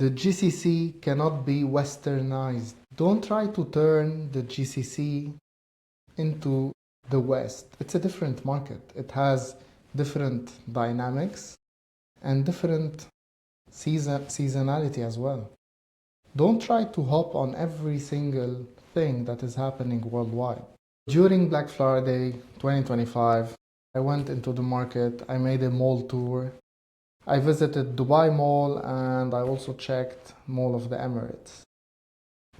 The GCC cannot be westernized. Don't try to turn the GCC into the West. It's a different market. It has different dynamics and different seasonality as well. Don't try to hop on every single thing that is happening worldwide. During Black Friday 2025, I went into the market, I made a mall tour. I visited Dubai Mall and I also checked Mall of the Emirates.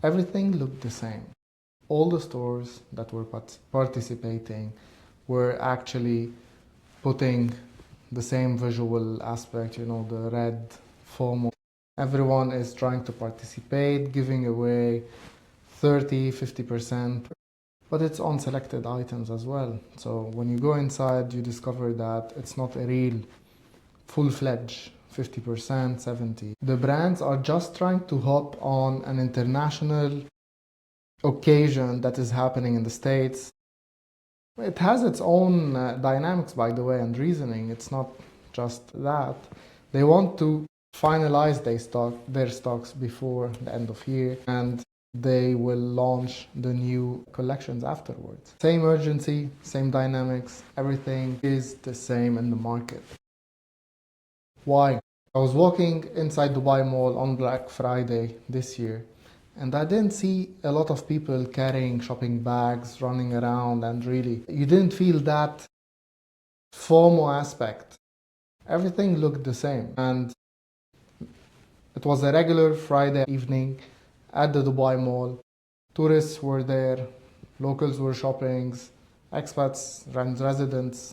Everything looked the same. All the stores that were participating were actually putting the same visual aspect, the red FOMO. Everyone is trying to participate, giving away 30, 50%, but it's on selected items as well. So when you go inside, you discover that it's not a real full-fledged 50%, 70. The brands are just trying to hop on an international occasion that is happening in the States. It has its own dynamics, by the way, and reasoning. It's not just that. They want to finalize their stocks before the end of year, and they will launch the new collections afterwards. Same urgency, same dynamics, everything is the same in the market. Why? I was walking inside Dubai Mall on Black Friday this year, and I didn't see a lot of people carrying shopping bags, running around, and really, you didn't feel that FOMO aspect. Everything looked the same, and it was a regular Friday evening at the Dubai Mall. Tourists were there, locals were shopping, expats and residents.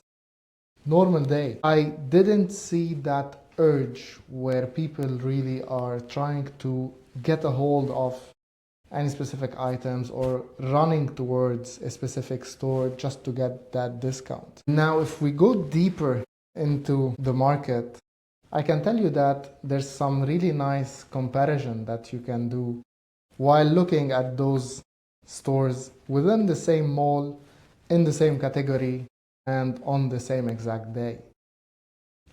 Normal day. I didn't see that urge where people really are trying to get a hold of any specific items or running towards a specific store just to get that discount. Now, if we go deeper into the market, I can tell you that there's some really nice comparison that you can do while looking at those stores within the same mall, in the same category, and on the same exact day.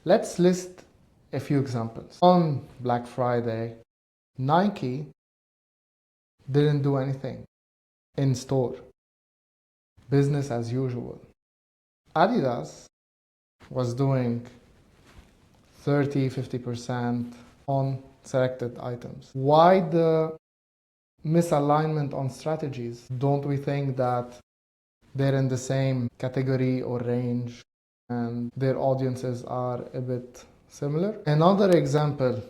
Let's list a few examples. On Black Friday, Nike didn't do anything in store. Business as usual. Adidas was doing 30, 50% on selected items. Why the misalignment on strategies? Don't we think that they're in the same category or range and their audiences are a bit similar? Another example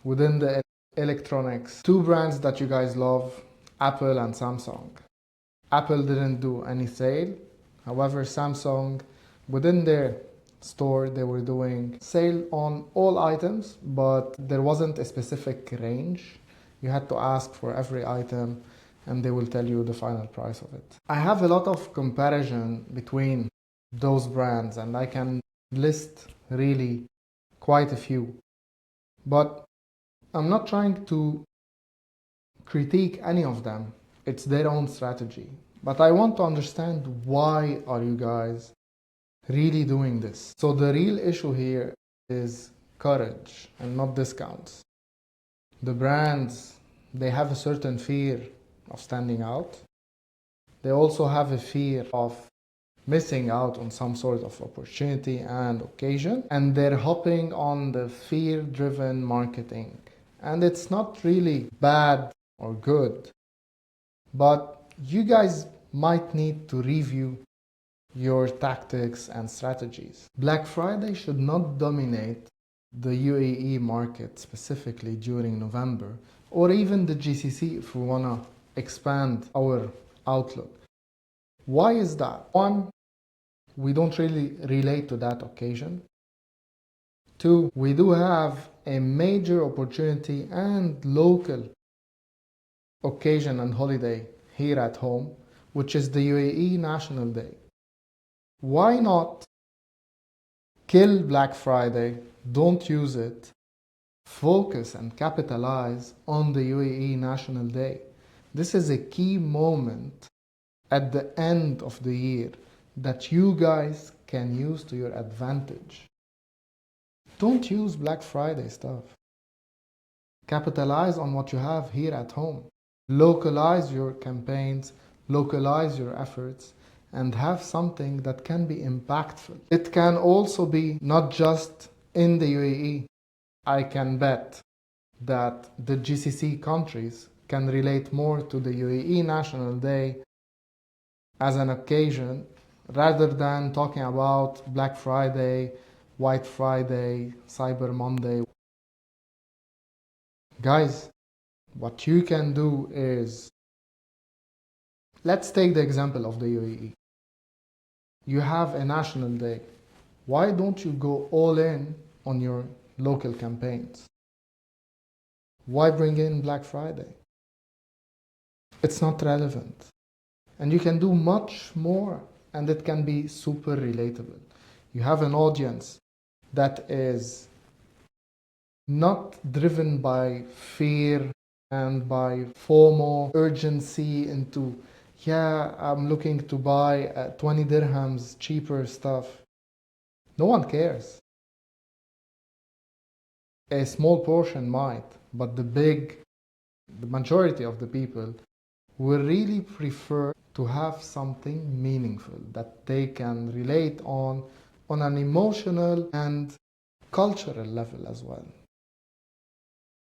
within the electronics, two brands that you guys love, Apple and Samsung. Apple didn't do any sale. However, Samsung, within their store, they were doing sale on all items, but there wasn't a specific range. You had to ask for every item and they will tell you the final price of it. I have a lot of comparison between those brands and I can list really quite a few. But I'm not trying to critique any of them. It's their own strategy. But I want to understand why are you guys really doing this? So the real issue here is courage and not discounts. The brands, they have a certain fear of standing out. They also have a fear of missing out on some sort of opportunity and occasion, and they're hopping on the fear-driven marketing. And it's not really bad or good, but you guys might need to review your tactics and strategies. Black Friday should not dominate the UAE market specifically during November, or even the GCC if we want to expand our outlook. Why is that? One, we don't really relate to that occasion. Two, we do have a major opportunity and local occasion and holiday here at home, which is the UAE National Day. Why not kill Black Friday, don't use it, focus and capitalize on the UAE National Day? This is a key moment at the end of the year that you guys can use to your advantage. Don't use Black Friday stuff. Capitalize on what you have here at home. Localize your campaigns, localize your efforts, and have something that can be impactful. It can also be not just in the UAE. I can bet that the GCC countries can relate more to the UAE National Day as an occasion rather than talking about Black Friday, White Friday, Cyber Monday. Guys, what you can do is, let's take the example of the UAE. You have a national day. Why don't you go all in on your local campaigns? Why bring in Black Friday? It's not relevant. And you can do much more, and it can be super relatable. You have an audience that is not driven by fear and by FOMO, urgency into, yeah, I'm looking to buy 20 dirhams cheaper stuff. No one cares. A small portion might, but the majority of the people will really prefer to have something meaningful that they can relate on an emotional and cultural level as well.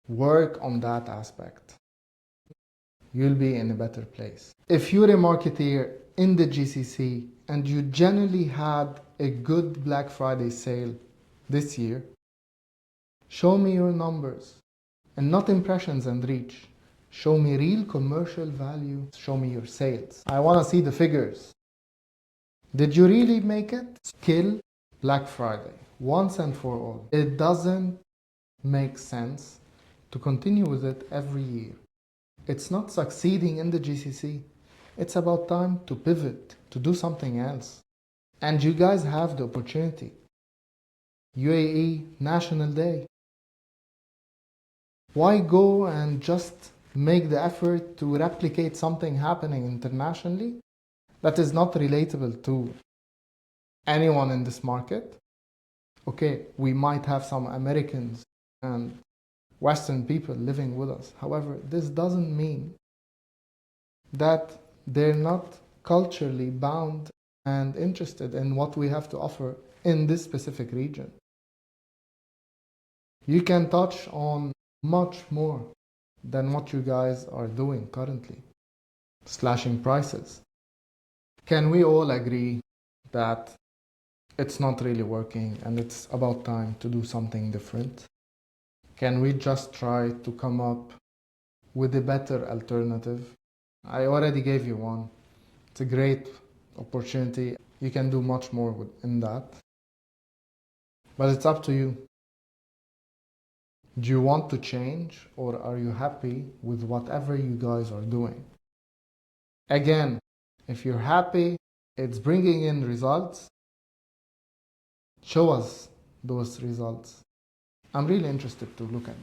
Work on that aspect. You'll be in a better place. If you're a marketeer in the GCC and you generally had a good Black Friday sale this year, show me your numbers and not impressions and reach. Show me real commercial value. Show me your sales. I want to see the figures. Did you really make it? Kill Black Friday once and for all. It doesn't make sense to continue with it every year. It's not succeeding in the GCC. It's about time to pivot, to do something else. And you guys have the opportunity. UAE National Day. Why go and just make the effort to replicate something happening internationally that is not relatable to anyone in this market? Okay, we might have some Americans and Western people living with us. However, this doesn't mean that they're not culturally bound and interested in what we have to offer in this specific region. You can touch on much more than what you guys are doing currently. Slashing prices. Can we all agree that it's not really working and it's about time to do something different? Can we just try to come up with a better alternative? I already gave you one. It's a great opportunity. You can do much more in that. But it's up to you. Do you want to change, or are you happy with whatever you guys are doing? Again, if you're happy, it's bringing in results, show us those results. I'm really interested to look at